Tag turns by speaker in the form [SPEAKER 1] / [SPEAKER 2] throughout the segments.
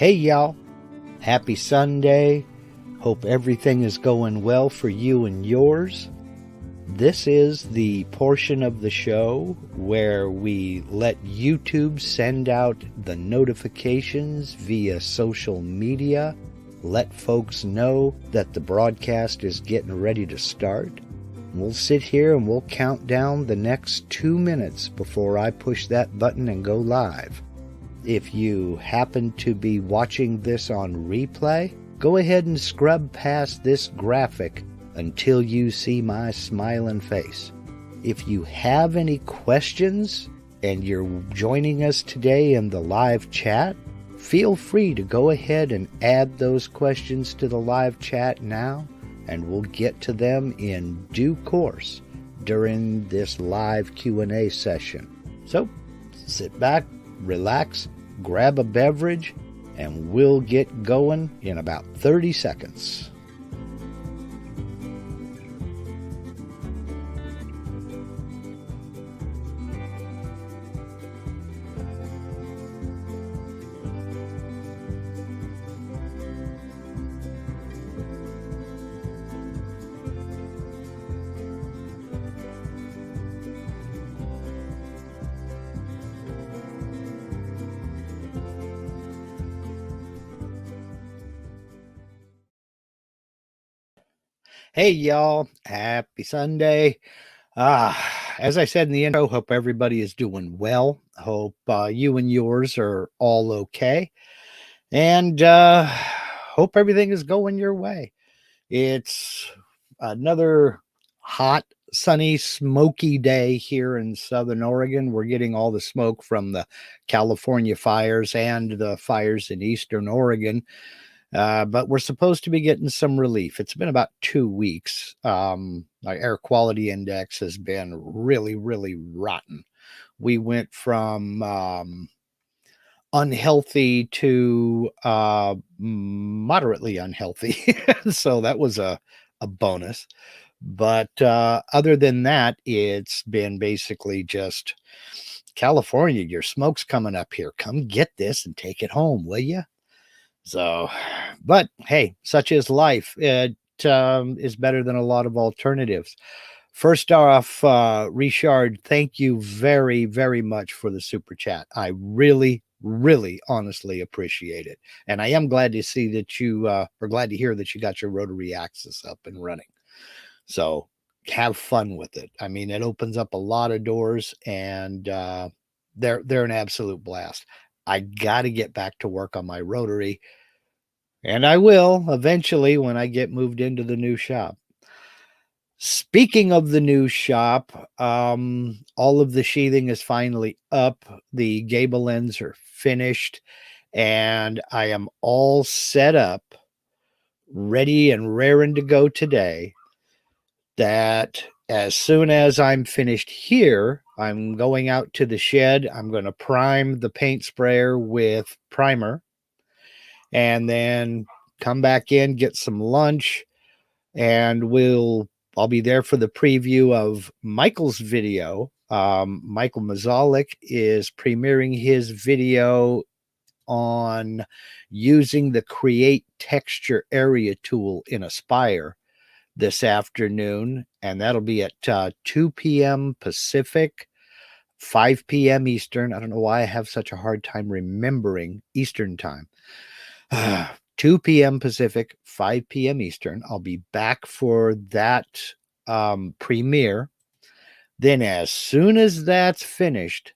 [SPEAKER 1] Hey y'all, happy Sunday. Hope everything is going well for you and yours. This is the portion of the show where we let YouTube send out the notifications via social media, let folks know that the broadcast is getting ready to start. We'll sit here and we'll count down the next 2 minutes before I push that button and go live. If you happen to be watching this on replay, go ahead and scrub past this graphic until you see my smiling face. If you have any questions and you're joining us today in the live chat, feel free to go ahead and add those questions to the live chat now, and we'll get to them in due course during this live Q&A session. So, sit back, relax, grab a beverage, and we'll get going in about 30 seconds. Hey y'all, happy Sunday. As I said in the intro, hope everybody is doing well. Hope you and yours are all okay. And hope everything is going your way. It's another hot, sunny, smoky day here in Southern Oregon. We're getting all the smoke from the California fires and the fires in Eastern Oregon. But we're supposed to be getting some relief. It's been about 2 weeks. Our air quality index has been really, really rotten. We went from unhealthy to moderately unhealthy. So that was a bonus. But other than that, it's been basically just California, your smoke's coming up here. Come get this and take it home, will you? So, but hey, such is life. It is better than a lot of alternatives. First off, Richard, thank you very, very much for the super chat. I really, really honestly appreciate it. And I am glad to see that you are glad to hear that you got your rotary axis up and running. So have fun with it. I mean, it opens up a lot of doors, and they're an absolute blast. I got to get back to work on my rotary, and I will eventually when I get moved into the new shop. Speaking of the new shop, all of the sheathing is finally up. The gable ends are finished, and I am all set up, ready and raring to go today. That as soon as I'm finished here, I'm going out to the shed. I'm going to prime the paint sprayer with primer, and then come back in, get some lunch, and I'll be there for the preview of Michael's video. Michael Mazalik is premiering his video on using the Create Texture Area tool in Aspire this afternoon, and that'll be at 2 p.m. Pacific, 5 p.m. Eastern. I don't know why I have such a hard time remembering Eastern time. 2 p.m. Pacific, 5 p.m. Eastern. I'll be back for that premiere. Then as soon as that's finished,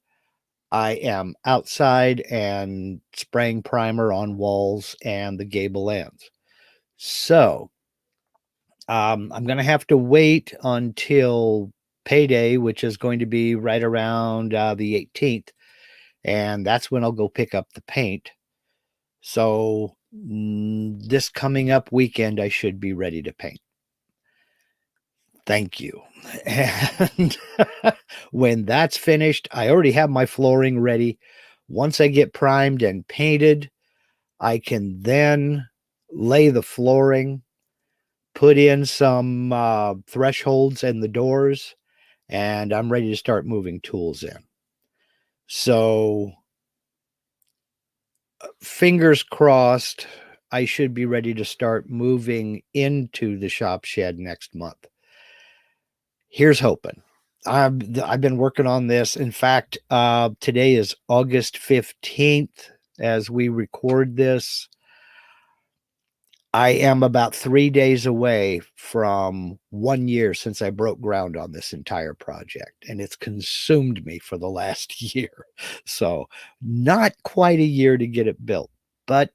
[SPEAKER 1] I am outside and spraying primer on walls and the gable ends. So I'm going to have to wait until payday, which is going to be right around the 18th. And that's when I'll go pick up the paint. So this coming up weekend, I should be ready to paint. Thank you. And when that's finished, I already have my flooring ready. Once I get primed and painted, I can then lay the flooring, put in some thresholds in the doors, and I'm ready to start moving tools in. So fingers crossed, I should be ready to start moving into the shop shed next month. Here's hoping. I've been working on this. In fact, today is August 15th as we record this. I am about 3 days away from 1 year since I broke ground on this entire project, and it's consumed me for the last year. So, not quite a year to get it built, but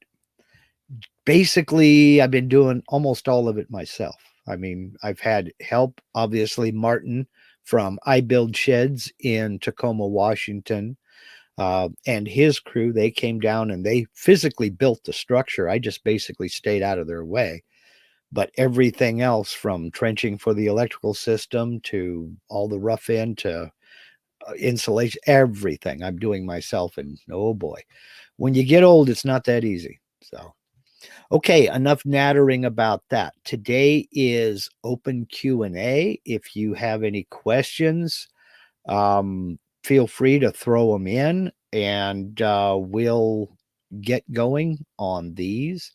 [SPEAKER 1] basically, I've been doing almost all of it myself. I mean, I've had help, obviously, Martin from I Build Sheds in Tacoma, Washington, and his crew. They came down and they physically built the structure. I just basically stayed out of their way. But everything else, from trenching for the electrical system to all the rough end to insulation, everything I'm doing myself. And oh boy, when you get old, it's not that easy. So, okay, enough nattering about that. Today is open Q&A. If you have any questions, feel free to throw them in, and we'll get going on these.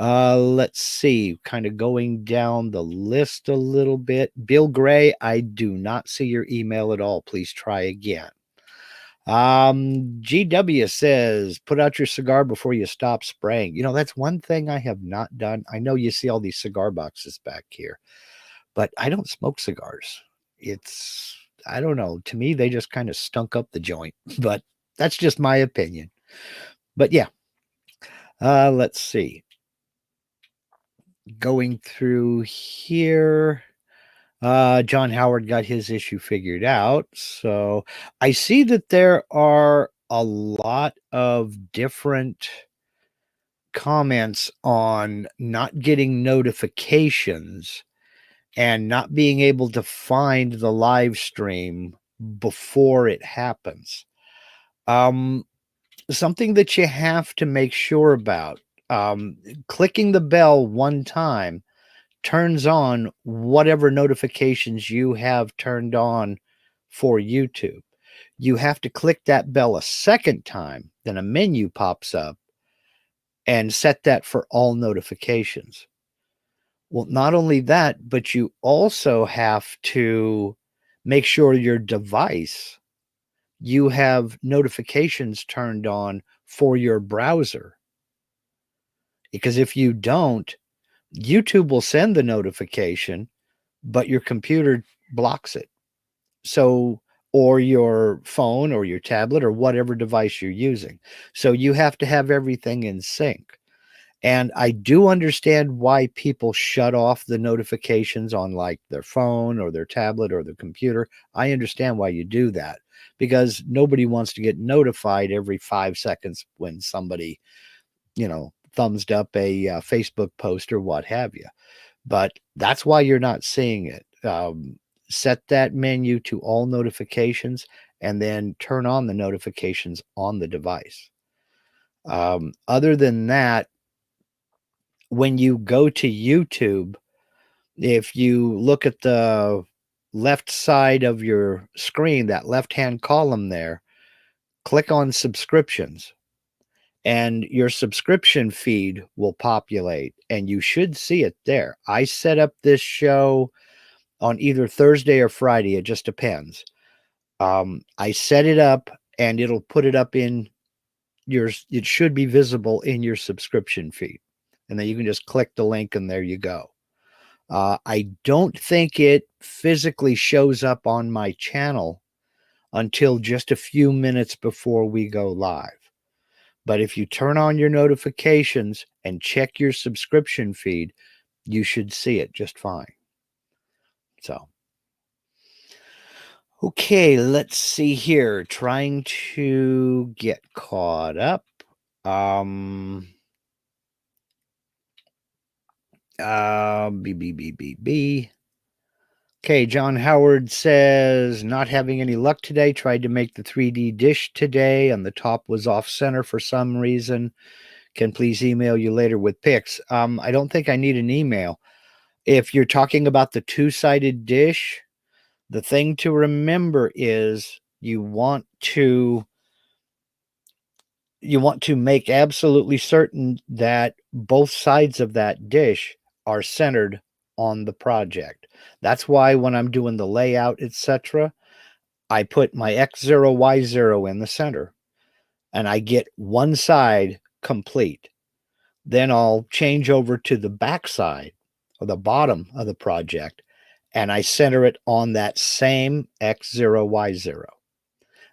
[SPEAKER 1] Let's see, kind of going down the list a little bit. Bill Gray, I do not see your email at all. Please try again. GW says, put out your cigar before you stop spraying. You know, that's one thing I have not done. I know you see all these cigar boxes back here, but I don't smoke cigars. I don't know. To me, they just kind of stunk up the joint, but that's just my opinion. But yeah, let's see. Going through here. John Howard got his issue figured out. So I see that there are a lot of different comments on not getting notifications and not being able to find the live stream before it happens. Something that you have to make sure about, clicking the bell one time turns on whatever notifications you have turned on for YouTube. You have to click that bell a second time, then a menu pops up, and set that for all notifications. Well, not only that, but you also have to make sure your device, you have notifications turned on for your browser. Because if you don't, YouTube will send the notification, but your computer blocks it. So, or your phone or your tablet or whatever device you're using. So you have to have everything in sync. And I do understand why people shut off the notifications on like their phone or their tablet or their computer. I understand why you do that, because nobody wants to get notified every 5 seconds when somebody, thumbs up a Facebook post or what have you. But that's why you're not seeing it. Set that menu to all notifications and then turn on the notifications on the device. Other than that, when you go to YouTube, if you look at the left side of your screen, that left-hand column there, click on subscriptions, and your subscription feed will populate, and you should see it there. I set up this show on either Thursday or Friday. It just depends. I set it up, and it'll put it up in it should be visible in your subscription feed. And then you can just click the link and there you go. I don't think it physically shows up on my channel until just a few minutes before we go live. But if you turn on your notifications and check your subscription feed, you should see it just fine. So, okay, let's see here. Trying to get caught up. B. Okay, John Howard says, not having any luck today. Tried to make the 3D dish today, and the top was off center for some reason. Can please email you later with pics. I don't think I need an email. If you're talking about the two-sided dish, the thing to remember is you want to you want to make absolutely certain that both sides of that dish are centered on the project. That's why when I'm doing the layout, etc., I put my X0, Y0 in the center and I get one side complete. Then I'll change over to the back side or the bottom of the project and I center it on that same X0, Y0.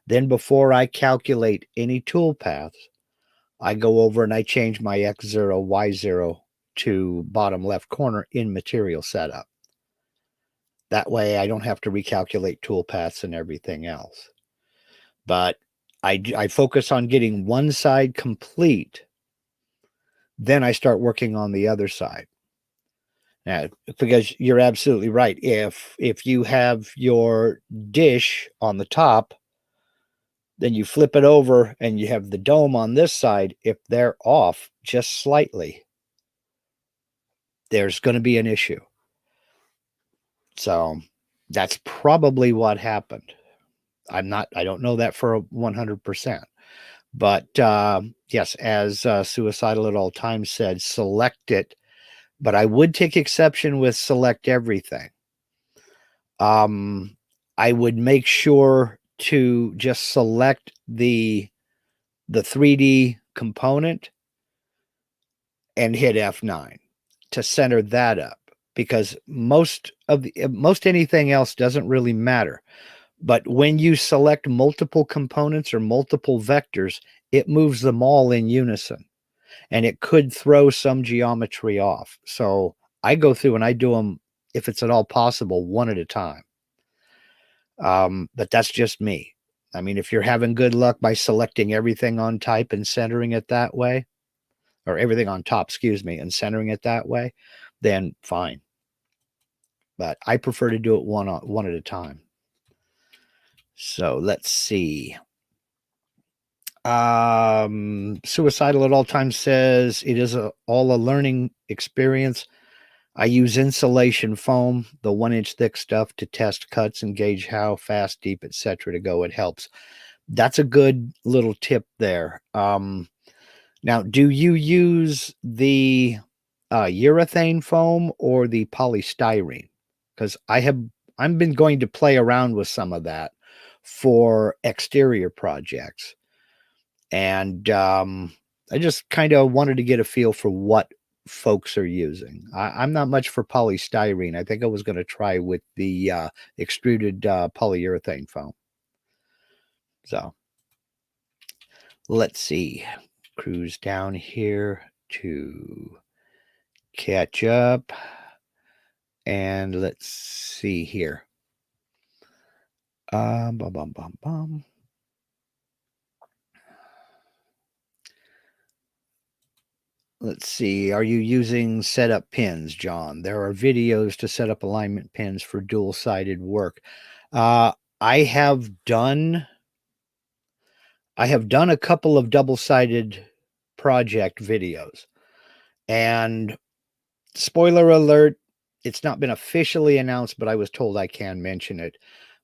[SPEAKER 1] Then before I calculate any tool paths, I go over and I change my X0, Y0 to bottom left corner in material setup. That way I don't have to recalculate tool paths and everything else. But I focus on getting one side complete. Then I start working on the other side. Now, because you're absolutely right. If you have your dish on the top, then you flip it over and you have the dome on this side. If they're off just slightly, there's going to be an issue. So that's probably what happened. I don't know that for 100%. But yes, as Suicidal at All Times said, select it. But I would take exception with select everything. I would make sure to just select the 3D component and hit F9 to center that up, because most anything else doesn't really matter. But when you select multiple components or multiple vectors, it moves them all in unison, and it could throw some geometry off. So I go through and I do them, if it's at all possible, one at a time. But that's just me. I mean, if you're having good luck by selecting everything on type and centering it that way, or everything on top, excuse me, and centering it that way, then fine. But I prefer to do it one at a time. So let's see. Suicidal at All Times says it is all a learning experience. I use insulation foam, the 1-inch thick stuff, to test cuts and gauge how fast, deep, etc. to go. It helps. That's a good little tip there. Now, do you use the urethane foam or the polystyrene? Because I've been going to play around with some of that for exterior projects, and I just kind of wanted to get a feel for what folks are using. I'm not much for polystyrene. I think I was going to try with the extruded polyurethane foam. So let's see. Cruise down here to catch up. And let's see here. Bum, bum, bum, bum. Let's see. Are you using setup pins, John? There are videos to set up alignment pins for dual-sided work. I have done a couple of double-sided project videos, and spoiler alert, it's not been officially announced, but I was told I can mention it.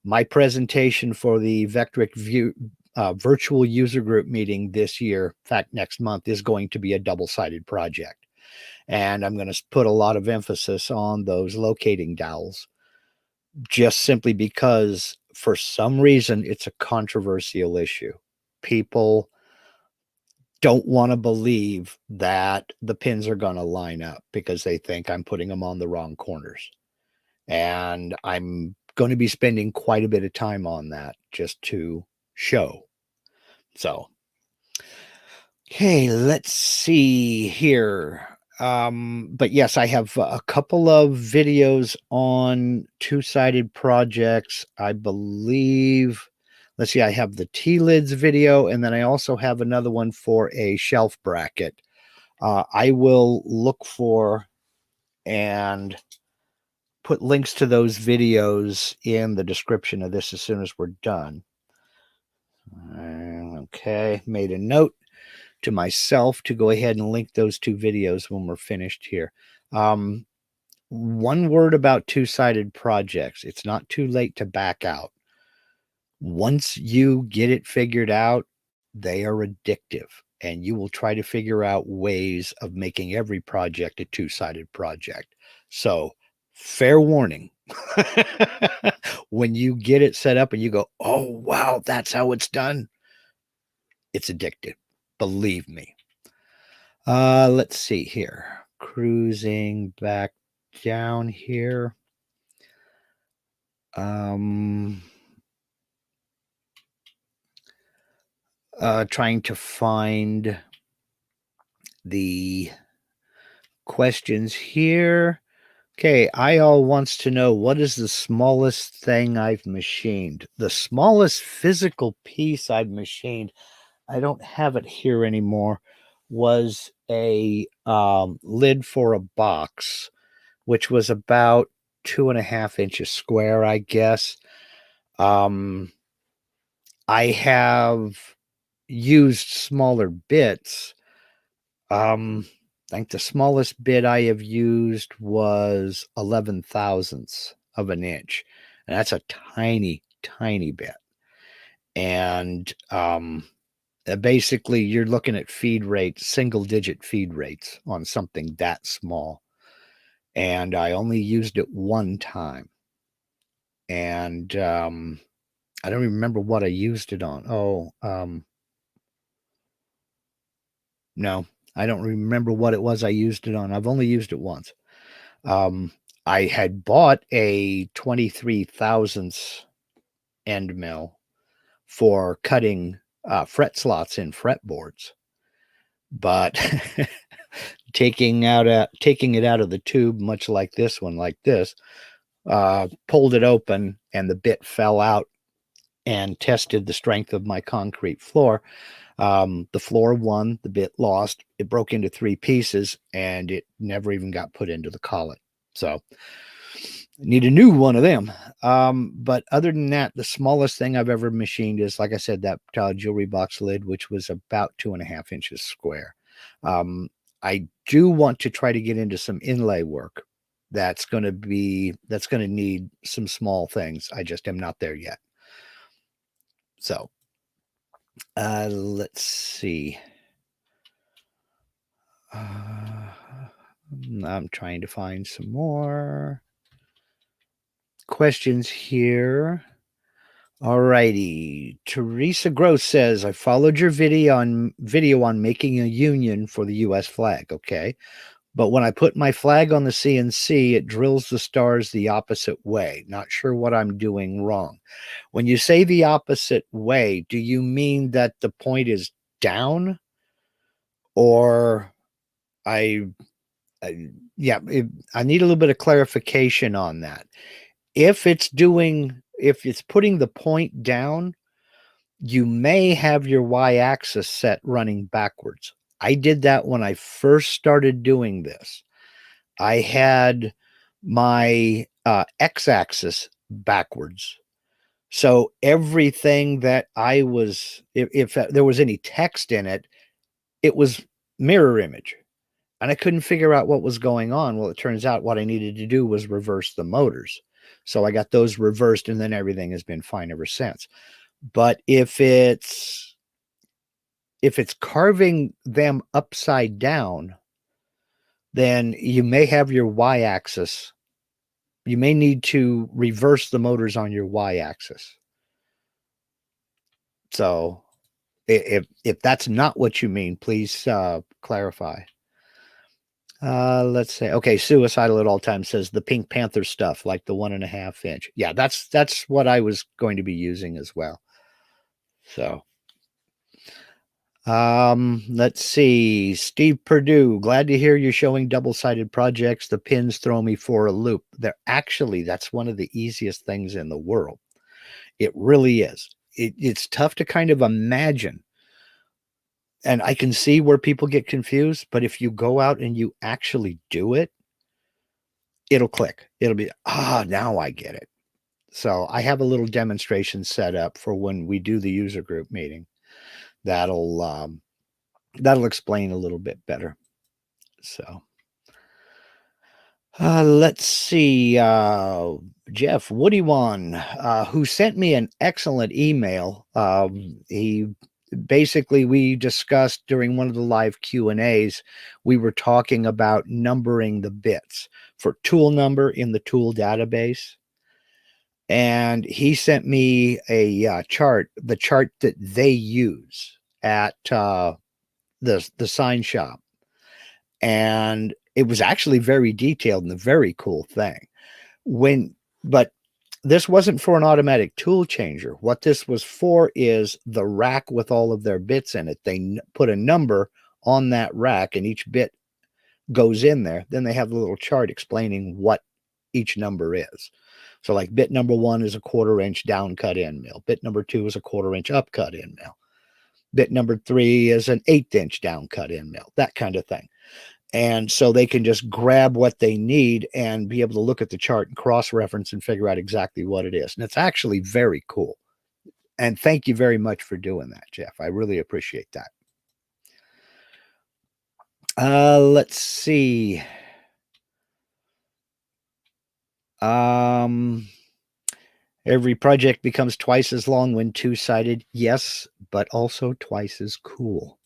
[SPEAKER 1] My presentation for the Vectric virtual user group meeting this year, in fact, next month, is going to be a double-sided project. And I'm going to put a lot of emphasis on those locating dowels, just simply because for some reason it's a controversial issue. People don't want to believe that the pins are going to line up because they think I'm putting them on the wrong corners. And I'm going to be spending quite a bit of time on that just to show. So, okay, let's see here. But yes, I have a couple of videos on two-sided projects. I believe, let's see, I have the T-lids video, and then I also have another one for a shelf bracket. I will look for and put links to those videos in the description of this as soon as we're done. Okay, made a note to myself to go ahead and link those two videos when we're finished here. One word about two-sided projects. It's not too late to back out. Once you get it figured out, they are addictive. and you will try to figure out ways of making every project a two-sided project. So, fair warning. When you get it set up and you go, oh, wow, that's how it's done, it's addictive. Believe me. Let's see here. Cruising back down here. Trying to find the questions here. Okay, IL wants to know, what is the smallest thing I've machined? The smallest physical piece I've machined, I don't have it here anymore, was a lid for a box, which was about 2.5 inches square, I guess. I have used smaller bits. I think the smallest bit I have used was 11 thousandths of an inch. And that's a tiny, tiny bit. And basically, you're looking at feed rates, single-digit feed rates on something that small. And I only used it one time. And I don't even remember what I used it on. No, I don't remember what it was I used it on. I've only used it once. I had bought a 23 thousandths end mill for cutting fret slots in fretboards, but taking it out of the tube, much like this one, like this, pulled it open and the bit fell out and tested the strength of my concrete floor. The floor won, the bit lost. It broke into 3 pieces and it never even got put into the collet. So need a new one of them. But other than that, the smallest thing I've ever machined is, like I said, that jewelry box lid, which was about 2.5 inches square. I do want to try to get into some inlay work. That's going to need some small things. I just am not there yet. So let's see. I'm trying to find some more questions here. All righty. Teresa Gross says, I followed your video on making a union for the U.S. flag. Okay. But when I put my flag on the CNC, it drills the stars the opposite way. Not sure what I'm doing wrong. When you say the opposite way, do you mean that the point is down? Or I need a little bit of clarification on that. If it's putting the point down, you may have your y-axis set running backwards. I did that when I first started doing this. I had my x-axis backwards. So everything that I was, if there was any text in it, it was mirror image. And I couldn't figure out what was going on. Well, it turns out what I needed to do was reverse the motors. So I got those reversed, and then everything has been fine ever since. But if it's carving them upside down, then you may have your y-axis. You may need to reverse the motors on your y-axis. So if that's not what you mean, please clarify. Let's say, okay, Suicidal at All Times says the Pink Panther stuff, like the 1.5 inch. Yeah, that's what I was going to be using as well. So let's see. Steve Perdue, glad to hear you're showing double-sided projects. The pins throw me for a loop. That's one of the easiest things in the world. It really is. It's tough to kind of imagine. And I can see where people get confused, but if you go out and you actually do it, it'll click. It'll be, now I get it. So I have a little demonstration set up for when we do the user group meeting. That'll explain a little bit better. So let's see. Jeff Woodywan, who sent me an excellent email. He basically we discussed during one of the live Q&As, we were talking about numbering the bits for tool number in the tool database. And he sent me a chart, the chart that they use at the sign shop. And it was actually very detailed and a very cool thing. But this wasn't for an automatic tool changer. What this was for is the rack with all of their bits in it. They put a number on that rack and each bit goes in there. Then they have a little chart explaining what each number is. So like bit number 1 is a 1/4 inch down cut end mill. Bit number 2 is a 1/4 inch up cut end mill. Bit number 3 is an 1/8 inch down cut end mill, that kind of thing. And so they can just grab what they need and be able to look at the chart and cross-reference and figure out exactly what it is. And it's actually very cool. And thank you very much for doing that, Jeff. I really appreciate that. Let's see. Every project becomes twice as long when two-sided. Yes, but also twice as cool.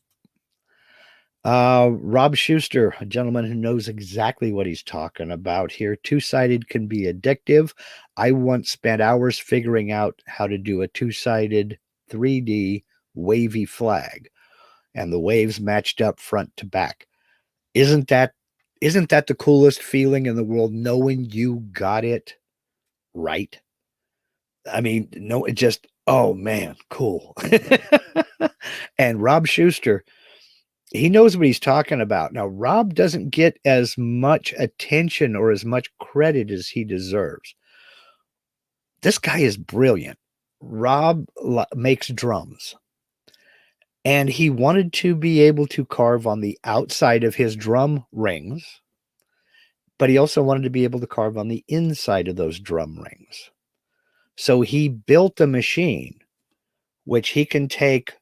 [SPEAKER 1] Rob Schuster, a gentleman who knows exactly what he's talking about here. Two-sided can be addictive. I once spent hours figuring out how to do a two-sided 3D wavy flag, and the waves matched up front to back. Isn't that the coolest feeling in the world, knowing you got it right? I mean, no, it just, oh man, cool. And Rob Schuster, he knows what he's talking about. Now, Rob doesn't get as much attention or as much credit as he deserves. This guy is brilliant. Rob makes drums, and he wanted to be able to carve on the outside of his drum rings, but he also wanted to be able to carve on the inside of those drum rings. So he built a machine which he can take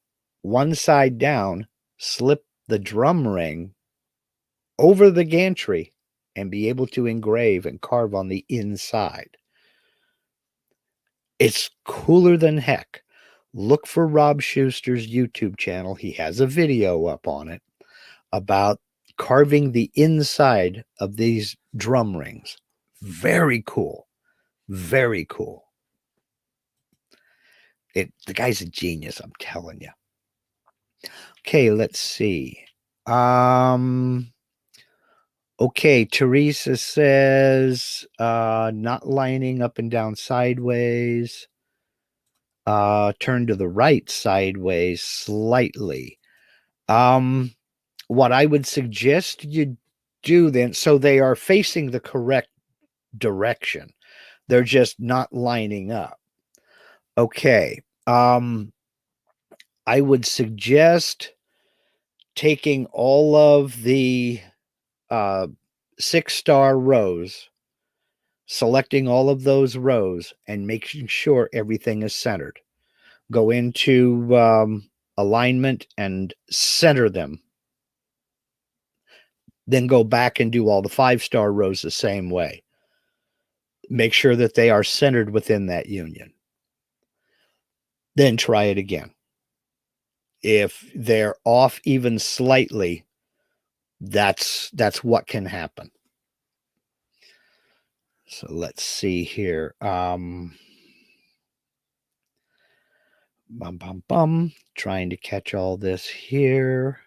[SPEAKER 1] one side down, slip the drum ring over the gantry, and be able to engrave and carve on the inside. It's cooler than heck. Look for Rob Schuster's YouTube channel. He has a video up on it about carving the inside of these drum rings. Very cool. Very cool. The guy's a genius, I'm telling you. Okay, let's see. Okay, Teresa says not lining up and down sideways. Turn to the right sideways slightly. What I would suggest you do then, so they are facing the correct direction. They're just not lining up. Okay. I would suggest taking all of the 6-star rows, selecting all of those rows, and making sure everything is centered. Go into alignment and center them. Then go back and do all the 5-star rows the same way. Make sure that they are centered within that union. Then try it again. If they're off even slightly, that's what can happen. So let's see here. Trying to catch all this here.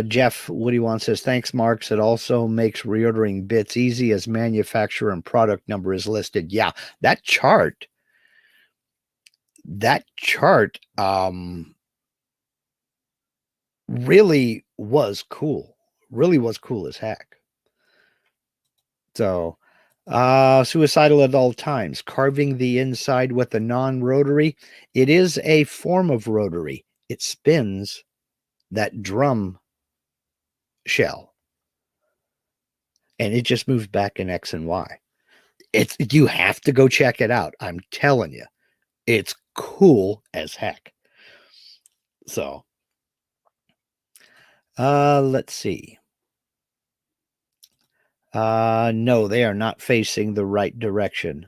[SPEAKER 1] Jeff Woody One says, thanks, Marks. It also makes reordering bits easy as manufacturer and product number is listed. Yeah, that chart really was cool. Really was cool as heck. So, suicidal at all times. Carving the inside with a non-rotary. It is a form of rotary. It spins that drum shell, and it just moves back in X and Y. You have to go check it out. I'm telling you, it's cool as heck. So, let's see. No, they are not facing the right direction.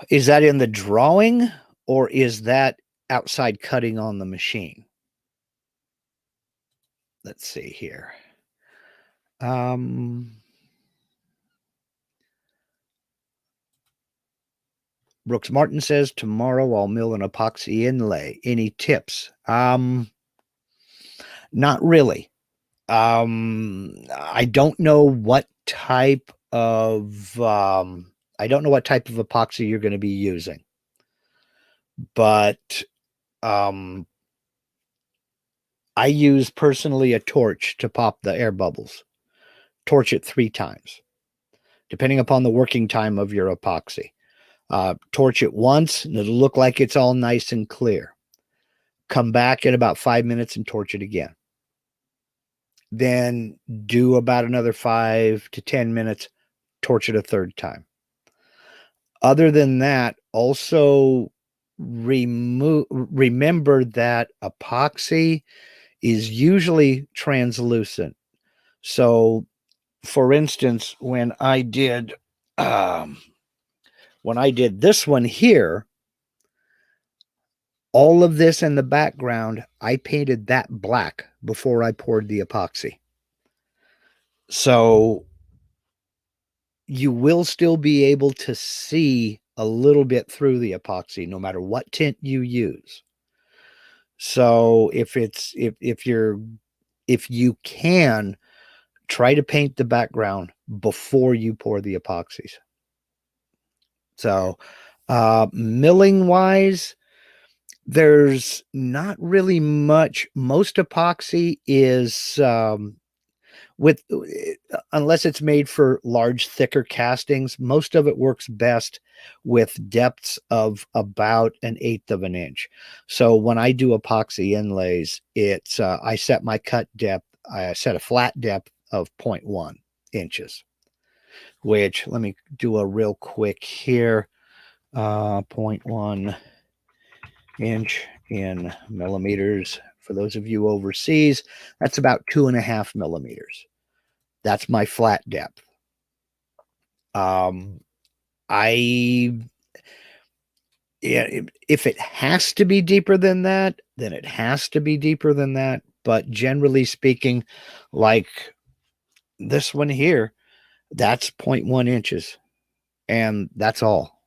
[SPEAKER 1] Is that in the drawing or is that outside cutting on the machine? Let's see here. Brooks Martin says, tomorrow I'll mill an epoxy inlay. Any tips? Not really. I don't know what type of epoxy you're going to be using, but I use personally a torch to pop the air bubbles. Torch it 3 times, depending upon the working time of your epoxy. Torch it once, and it'll look like it's all nice and clear. Come back in about 5 minutes and torch it again. Then do about another 5 to 10 minutes, torch it a 3rd time. Other than that, also remember that epoxy is usually translucent. So, for instance, when I did this one here, all of this in the background, I painted that black before I poured the epoxy. So you will still be able to see a little bit through the epoxy, no matter what tint you use. So if you can, try to paint the background before you pour the epoxies. So milling wise, there's not really much. Most epoxy is unless it's made for large, thicker castings, most of it works best with depths of about 1/8 of an inch. So when I do epoxy inlays, it's I set my cut depth. I set a flat depth of 0.1 inches, which, let me do a real quick here. 0.1 inch in millimeters. For those of you overseas, that's about 2.5 millimeters. That's my flat depth. If it has to be deeper than that, then it has to be deeper than that. But generally speaking, like this one here, that's 0.1 inches, and that's all.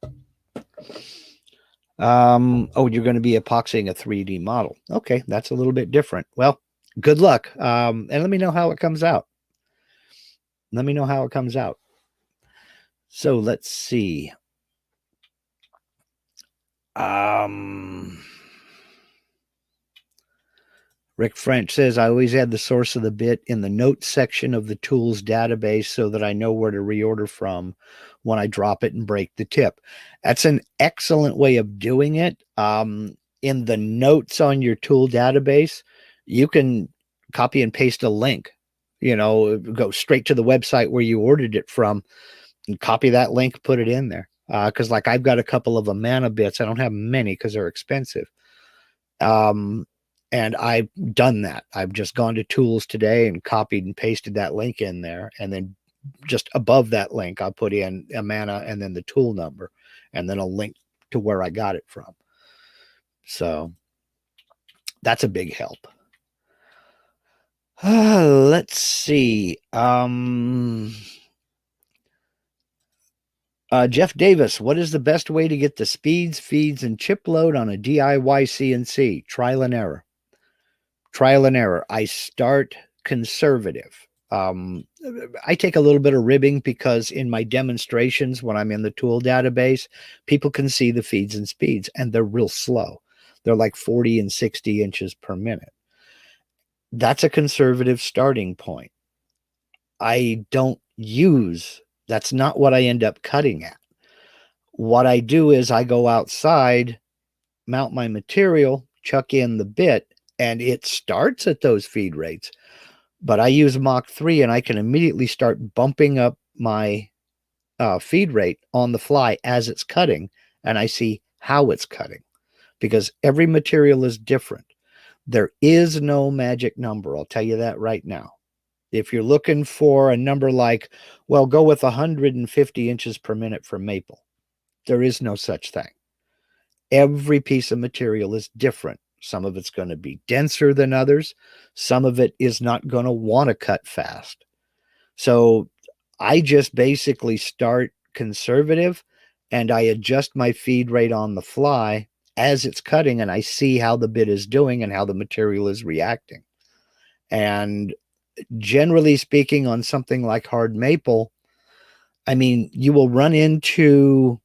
[SPEAKER 1] Oh, you're going to be epoxying a 3D model. Okay, that's a little bit different. Well, good luck. And let me know how it comes out. Let me know how it comes out. So let's see. Rick French says, I always add the source of the bit in the notes section of the tools database so that I know where to reorder from when I drop it and break the tip. That's an excellent way of doing it. In the notes on your tool database, you can copy and paste a link, go straight to the website where you ordered it from and copy that link, put it in there. Because like I've got a couple of Amana bits. I don't have many because they're expensive. And I've done that. I've just gone to tools today and copied and pasted that link in there. And then just above that link, I'll put in Amana and then the tool number, and then a link to where I got it from. So that's a big help. Let's see. Jeff Davis, what is the best way to get the speeds, feeds, and chip load on a DIY CNC? Trial and error. Trial and error. I start conservative. I take a little bit of ribbing because in my demonstrations, when I'm in the tool database, people can see the feeds and speeds, and they're real slow. They're like 40 and 60 inches per minute. That's a conservative starting point. That's not what I end up cutting at. What I do is I go outside, mount my material, chuck in the bit, and it starts at those feed rates. But I use Mach 3, and I can immediately start bumping up my feed rate on the fly as it's cutting, and I see how it's cutting, because every material is different. There is no magic number. I'll tell you that right now. If you're looking for a number like, well, go with 150 inches per minute for maple. There is no such thing. Every piece of material is different. Some of it's going to be denser than others. Some of it is not going to want to cut fast. So I just basically start conservative and I adjust my feed rate on the fly as it's cutting, and I see how the bit is doing and how the material is reacting. And generally speaking, on something like hard maple, I mean, you will run into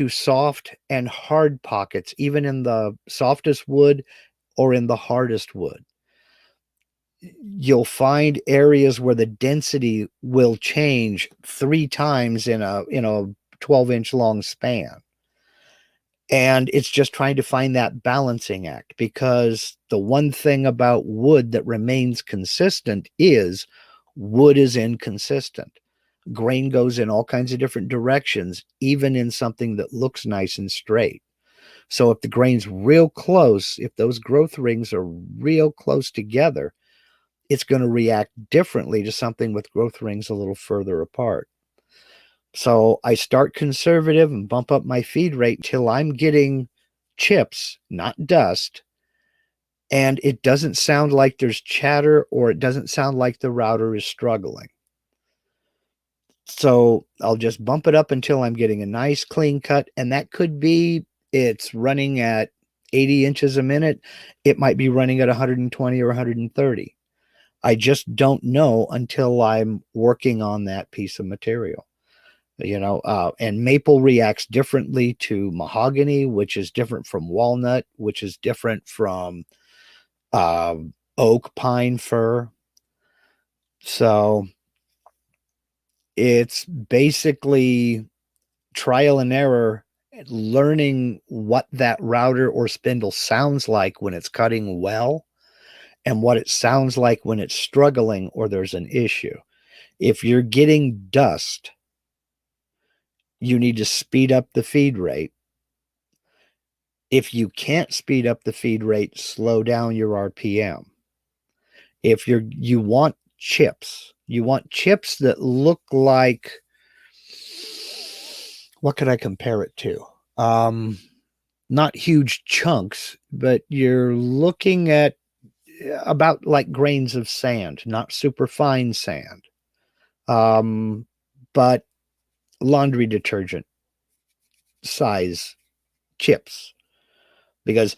[SPEAKER 1] soft and hard pockets, even in the softest wood or in the hardest wood. You'll find areas where the density will change 3 times in a 12-inch long span. And it's just trying to find that balancing act, because the one thing about wood that remains consistent is wood is inconsistent. Grain goes in all kinds of different directions, even in something that looks nice and straight. So if the grain's real close, if those growth rings are real close together, it's going to react differently to something with growth rings a little further apart. So I start conservative and bump up my feed rate till I'm getting chips, not dust. And it doesn't sound like there's chatter, or it doesn't sound like the router is struggling. So I'll just bump it up until I'm getting a nice clean cut. And that could be, it's running at 80 inches a minute. It might be running at 120 or 130. I just don't know until I'm working on that piece of material. And maple reacts differently to mahogany, which is different from walnut, which is different from oak, pine, fir. So it's basically trial and error, learning what that router or spindle sounds like when it's cutting well, and what it sounds like when it's struggling or there's an issue. If you're getting dust, you need to speed up the feed rate. If you can't speed up the feed rate, slow down your RPM. If you want chips that look like, what could I compare it to? Not huge chunks, but you're looking at about like grains of sand, not super fine sand, but laundry detergent size chips. Because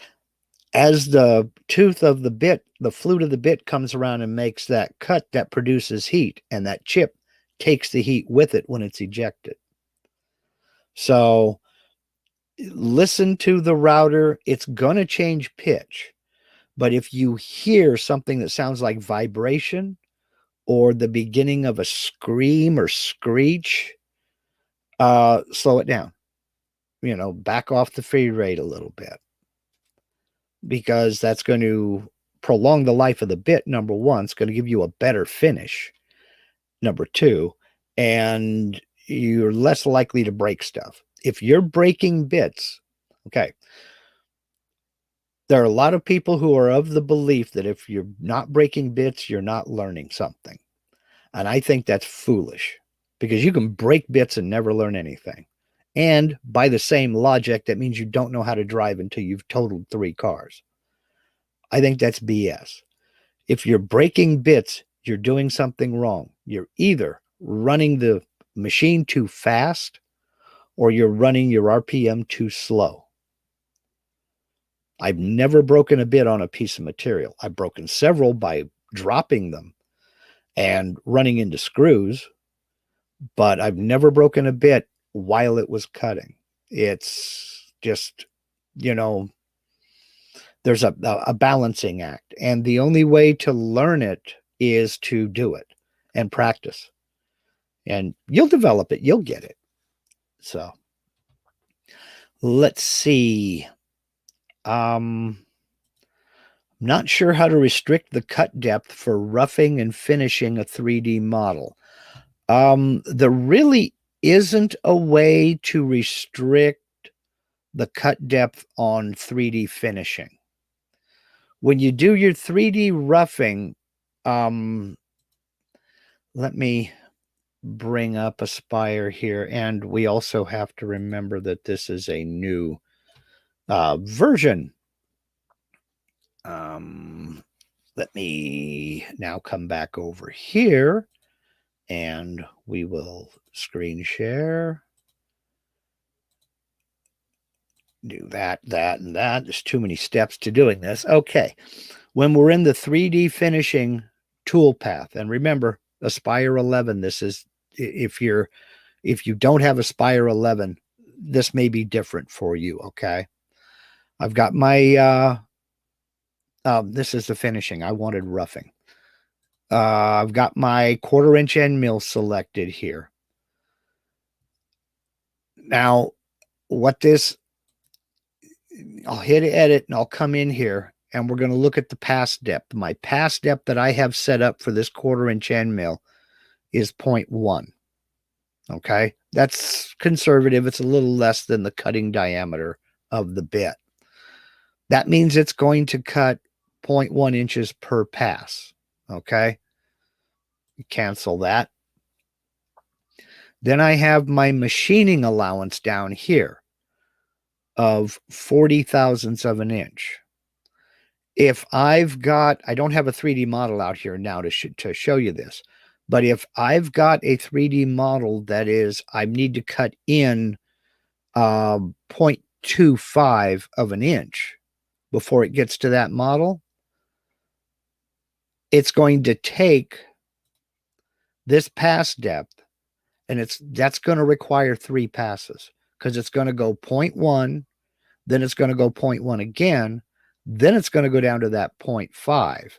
[SPEAKER 1] as the tooth of the bit, the flute of the bit comes around and makes that cut, that produces heat, and that chip takes the heat with it when it's ejected. So listen to the router. It's going to change pitch. But if you hear something that sounds like vibration or the beginning of a scream or screech, slow it down. Back off the feed rate a little bit, because that's going to prolong the life of the bit. Number one, it's going to give you a better finish. Number two, and you're less likely to break stuff. If you're breaking bits, okay, there are a lot of people who are of the belief that if you're not breaking bits, you're not learning something. And I think that's foolish, because you can break bits and never learn anything. And by the same logic, that means you don't know how to drive until you've totaled 3 cars. I think that's BS. If you're breaking bits, you're doing something wrong. You're either running the machine too fast, or you're running your RPM too slow. I've never broken a bit on a piece of material. I've broken several by dropping them and running into screws, but I've never broken a bit while it was cutting. It's just, there's a balancing act. And the only way to learn it is to do it and practice. And you'll develop it. You'll get it. So let's see. Not sure how to restrict the cut depth for roughing and finishing a 3D model. There really isn't a way to restrict the cut depth on 3D finishing. When you do your 3D roughing, let me bring up Aspire here. And we also have to remember that this is a new version. Let me now come back over here and we will screen share. Do that, and that. There's too many steps to doing this. Okay. When we're in the 3D finishing toolpath, and remember, Aspire 11, this is, if you don't have Aspire 11, this may be different for you, okay? I've got my, this is the finishing. I wanted roughing. I've got my 1/4-inch end mill selected here. Now, what this, I'll hit edit and I'll come in here and we're going to look at the pass depth. My pass depth that I have set up for this 1/4-inch end mill is 0.1. Okay. That's conservative. It's a little less than the cutting diameter of the bit. That means it's going to cut 0.1 inches per pass. Okay. Cancel that. Then I have my machining allowance down here of 40 thousandths of an inch. If I've got, I don't have a 3D model out here now to show you this, but if I've got a 3D model that is, I need to cut in 0.25 of an inch before it gets to that model, it's going to take this pass depth and that's going to require 3 passes because it's going to go 0.1, then it's going to go 0.1 again, then it's going to go down to that 0.5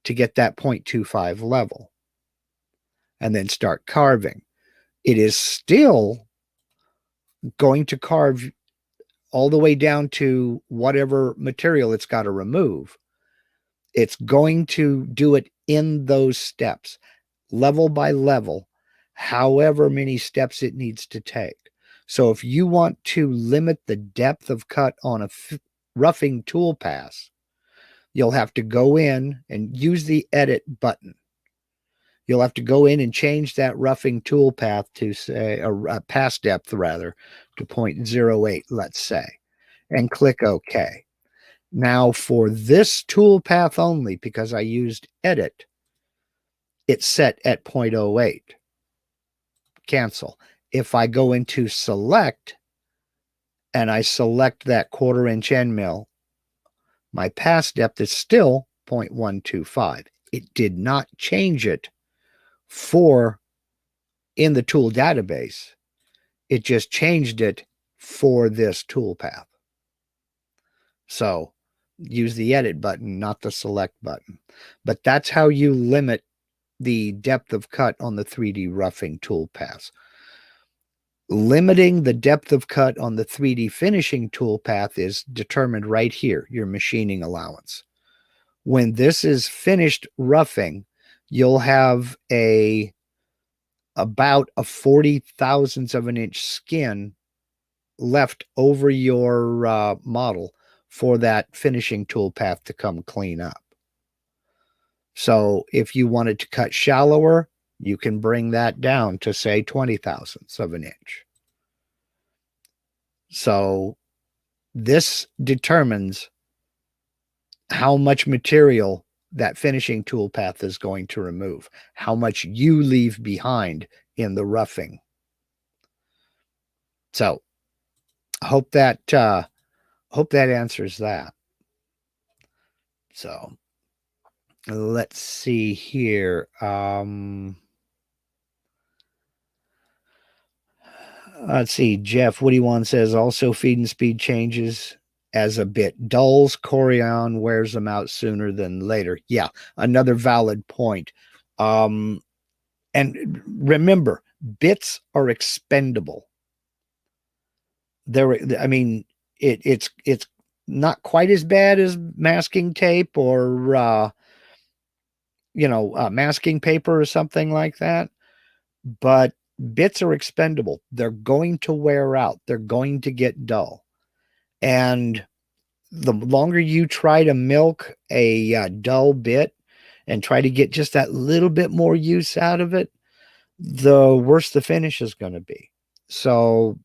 [SPEAKER 1] to get that 0.25 level and then start carving. It is still going to carve all the way down to whatever material it's got to remove. It's going to do it in those steps, level by level, however many steps it needs to take. So if you want to limit the depth of cut on a roughing tool pass, you'll have to go in and use the edit button. You'll have to go in and change that roughing tool path to say, a pass depth rather, to 0.08, let's say, and click OK. Now for this tool path only, because I used edit, it's set at 0.08. Cancel. If I go into select and I select that 1/4-inch end mill, my pass depth is still 0.125. It did not change it for in the tool database. It just changed it for this tool path. So use the edit button, not the select button. But that's how you limit the depth of cut on the 3D roughing tool paths. Limiting the depth of cut on the 3D finishing tool path is determined right here, your machining allowance. When this is finished roughing, you'll have about a 40 thousandths of an inch skin left over your model for that finishing tool path to come clean up. So if you wanted to cut shallower, you can bring that down to say 20 thousandths of an inch. So this determines how much material that finishing tool path is going to remove, how much you leave behind in the roughing. So hope that answers that. So let's see here. Let's see. Jeff Woody1 says also feed and speed changes as a bit dulls. Corian wears them out sooner than later. Yeah, another valid point. And remember, bits are expendable. I mean, it's not quite as bad as masking tape or masking paper or something like that, but bits are expendable. They're going to wear out. They're going to get dull. And the longer you try to milk a dull bit and try to get just that little bit more use out of it, the worse the finish is going to be. So,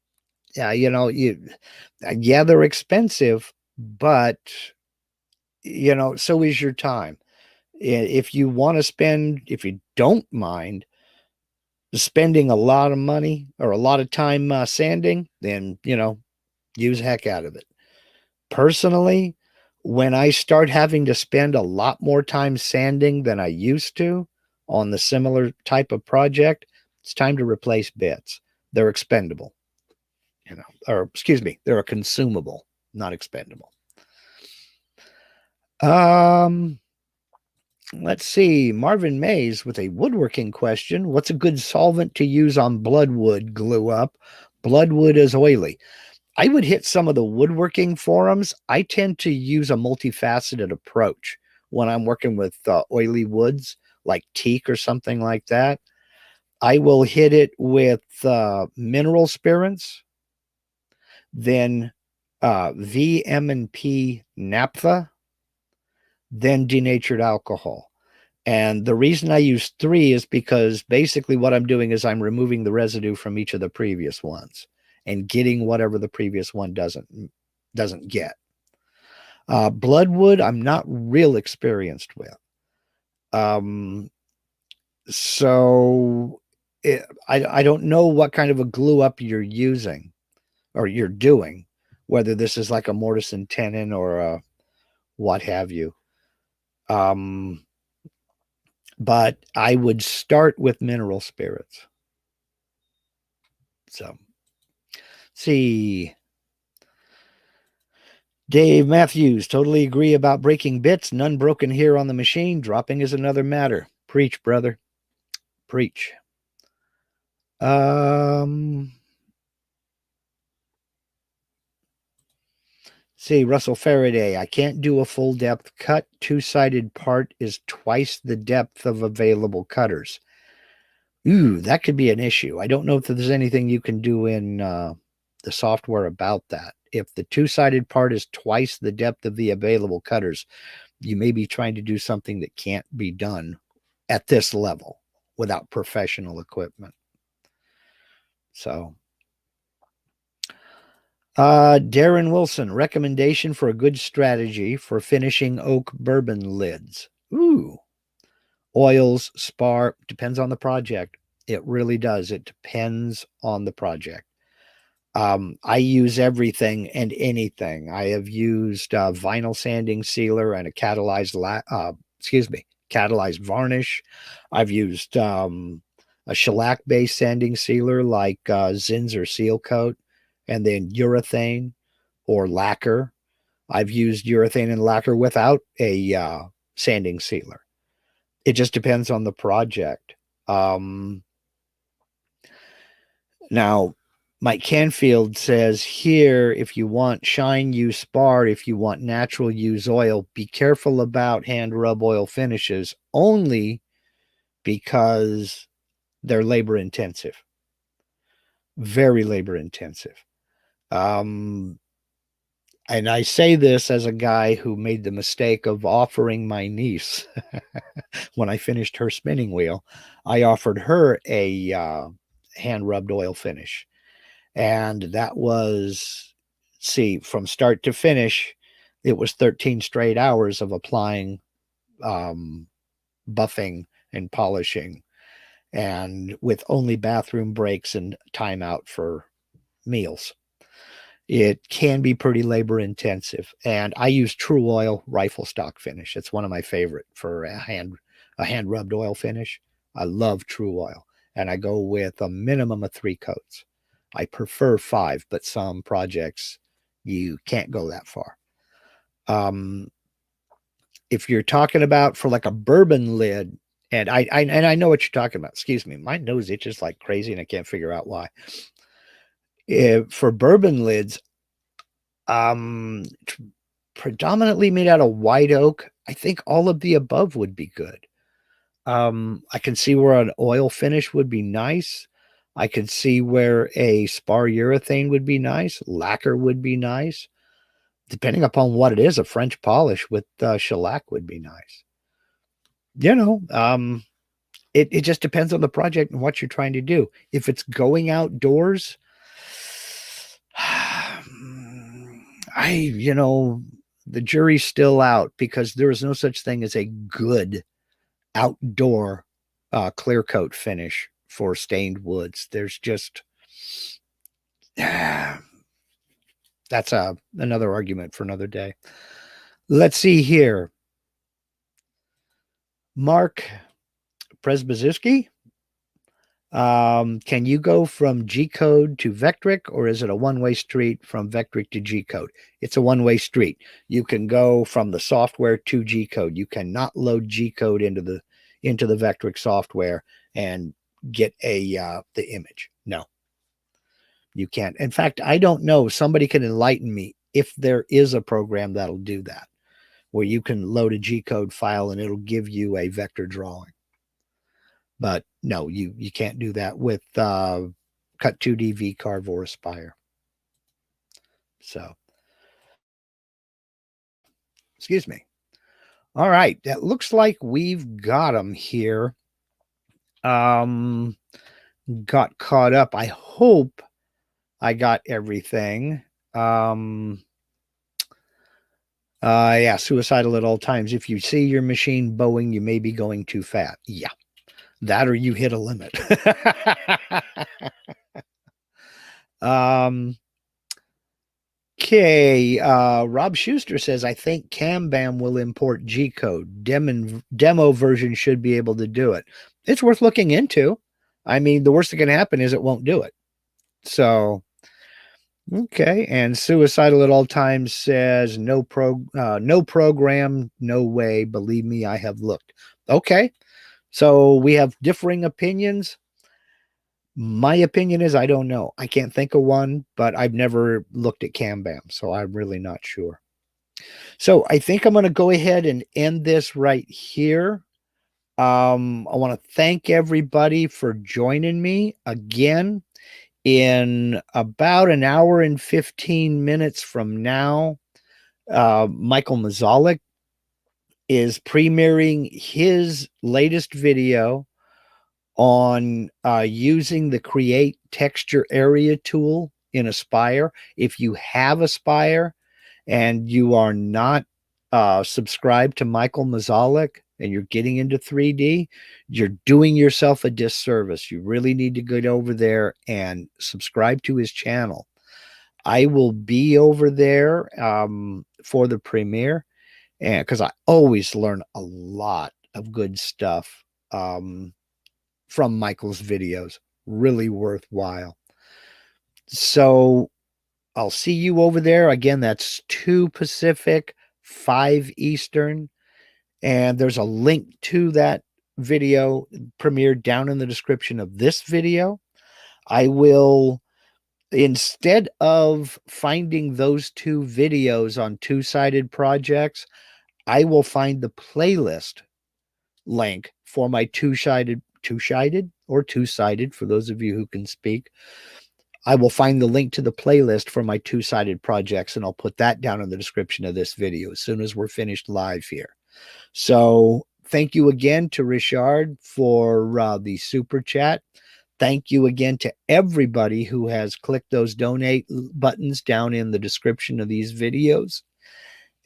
[SPEAKER 1] yeah, yeah, they're expensive, but so is your time. If you want to spend, if you don't mind spending a lot of money or a lot of time sanding, then, use heck out of it. Personally, when I start having to spend a lot more time sanding than I used to on the similar type of project, it's time to replace bits. They're expendable, or excuse me, they're a consumable, not expendable. Um, let's see. Marvin Mays with a woodworking question. What's a good solvent to use on bloodwood glue up? Bloodwood is oily. I would hit some of the woodworking forums. I tend to use a multifaceted approach when I'm working with oily woods like teak or something like that. I will hit it with mineral spirits, then VM&P naphtha, then denatured alcohol. And the reason I use 3 is because basically what I'm doing is I'm removing the residue from each of the previous ones and getting whatever the previous one doesn't get. Bloodwood, I'm not real experienced with. So I don't know what kind of a glue up you're using or you're doing, whether this is like a mortise and tenon or a what have you. But I would start with mineral spirits. So, see. Dave Matthews, totally agree about breaking bits. None broken here on the machine. Dropping is another matter. Preach, brother. Preach. See, Russell Faraday, I can't do a full depth cut. Two-sided part is twice the depth of available cutters. Ooh, that could be an issue. I don't know if there's anything you can do in the software about that. If the two-sided part is twice the depth of the available cutters, you may be trying to do something that can't be done at this level without professional equipment. So, Darren Wilson, recommendation for a good strategy for finishing oak bourbon lids. Ooh, oils, spar, depends on the project. It really does. It depends on the project. I use everything and anything. I have used vinyl sanding sealer and a catalyzed varnish. I've used a shellac-based sanding sealer like Zinsser Seal Coat, and then urethane or lacquer. I've used urethane and lacquer without a sanding sealer. It just depends on the project. Now, Mike Canfield says here, if you want shine, use spar. If you want natural, use oil. Be careful about hand rub oil finishes only because they're labor intensive, very labor intensive. And I say this as a guy who made the mistake of offering my niece when I finished her spinning wheel, I offered her a hand rubbed oil finish. And that was, see, from start to finish, it was 13 straight hours of applying, buffing and polishing, and with only bathroom breaks and timeout for meals. It can be pretty labor intensive. And I use True Oil rifle stock finish. It's one of my favorite for a hand rubbed oil finish. I love True Oil. And I go with a minimum of 3 coats. I prefer 5, but some projects you can't go that far. If you're talking about for like a bourbon lid, and I know what you're talking about. Excuse me, my nose itches like crazy, and I can't figure out why. For bourbon lids, predominantly made out of white oak, I think all of the above would be good. I can see where an oil finish would be nice. I could see where a spar urethane would be nice. Lacquer would be nice. Depending upon what it is, a French polish with shellac would be nice. It just depends on the project and what you're trying to do. If it's going outdoors, the jury's still out because there is no such thing as a good outdoor clear coat finish for stained woods. There's just that's another argument for another day. Let's see here. Mark Presbyszewski. Can you go from G code to Vectric, or is it a one-way street from Vectric to G code? It's a one-way street. You can go from the software to G code. You cannot load G code into the Vectric software and get the image. No, you can't. In fact, I don't know. Somebody can enlighten me if there is a program that'll do that, where you can load a G code file and it'll give you a vector drawing. But no, you can't do that with Cut 2D, VCarve, or Aspire. So, excuse me. All right, that looks like we've got them here. Got caught up. I hope I got everything. Yeah, suicidal at all times. If you see your machine bowing, you may be going too fast. Yeah. That or you hit a limit. Okay. Rob Schuster says, I think CamBam will import G code. Demo version should be able to do it. It's worth looking into. I mean, the worst that can happen is it won't do it. So, okay. And suicidal at all times says, no program, no way. Believe me, I have looked. Okay. So we have differing opinions. My opinion is I don't know. I can't think of one, but I've never looked at CamBam, so I'm really not sure. So I think I'm going to go ahead and end this right here. I want to thank everybody for joining me again. In about an hour and 15 minutes from now, Michael Mazalik is premiering his latest video on using the Create Texture Area tool in Aspire. If you have Aspire and you are not subscribed to Michael Mazalik and you're getting into 3D, you're doing yourself a disservice. You really need to get over there and subscribe to his channel. I will be over there for the premiere, and because I always learn a lot of good stuff from Michael's videos. Really worthwhile. So I'll see you over there. Again, that's 2 Pacific, 5 Eastern. And there's a link to that video premiere down in the description of this video. I will, instead of finding those 2 videos on two-sided projects, I will find the playlist link for my two-sided or two-sided, for those of you who can speak. I will find the link to the playlist for my two-sided projects, and I'll put that down in the description of this video as soon as we're finished live here. So thank you again to Richard for the super chat. Thank you again to everybody who has clicked those donate buttons down in the description of these videos.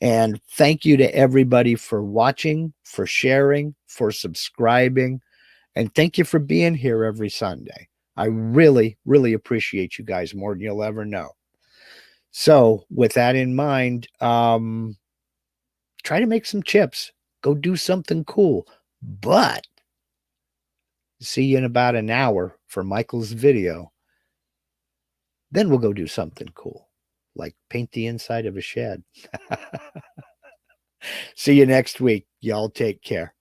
[SPEAKER 1] And thank you to everybody for watching, for sharing, for subscribing, and thank you for being here every Sunday. I really, really appreciate you guys more than you'll ever know. So with that in mind, try to make some chips. Go do something cool. But see you in about an hour for Michael's video. Then we'll go do something cool, like paint the inside of a shed. See you next week. Y'all take care.